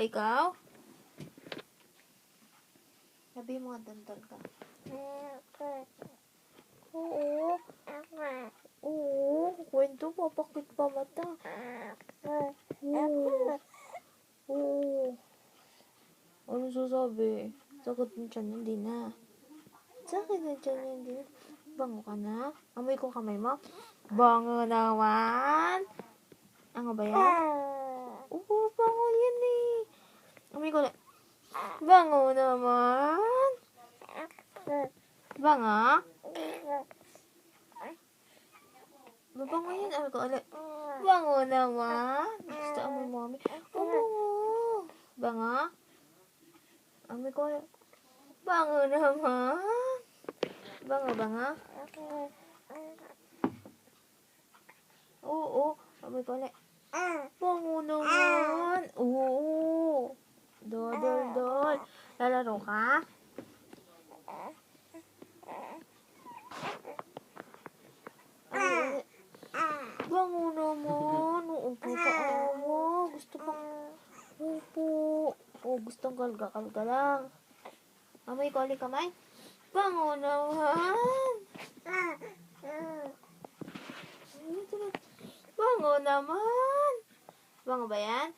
ba ikaw? Sabi mo nga, dantol ka. Oo. Oo. Kwento, papakit pa mata. Oo. Oo. Ano sasabi? Sakit ng tiyan, hindi na. Sakit ng tiyan, hindi na. Bango ka na? Amoy ko kamay mo? Bango naman. Ano ba yan? Oo, bango yan eh. Amoy ko na. Bango naman. Bango? Mabango yan. Amoy ko ulit. Bango naman. Gusto amoy mami. Oh, bango. Bango? Amoy ko ulit. Bango naman. Bango. Oo. Amoy ko ulit. Bango naman. Oo. Dol. Lalaro ka? Bango naman. Oo, papaawa. Gusto pang... Opo. Oo, gustong kalga lang. Amoy ko ulit kamay. Bango naman. Bango naman. Bango ba yan?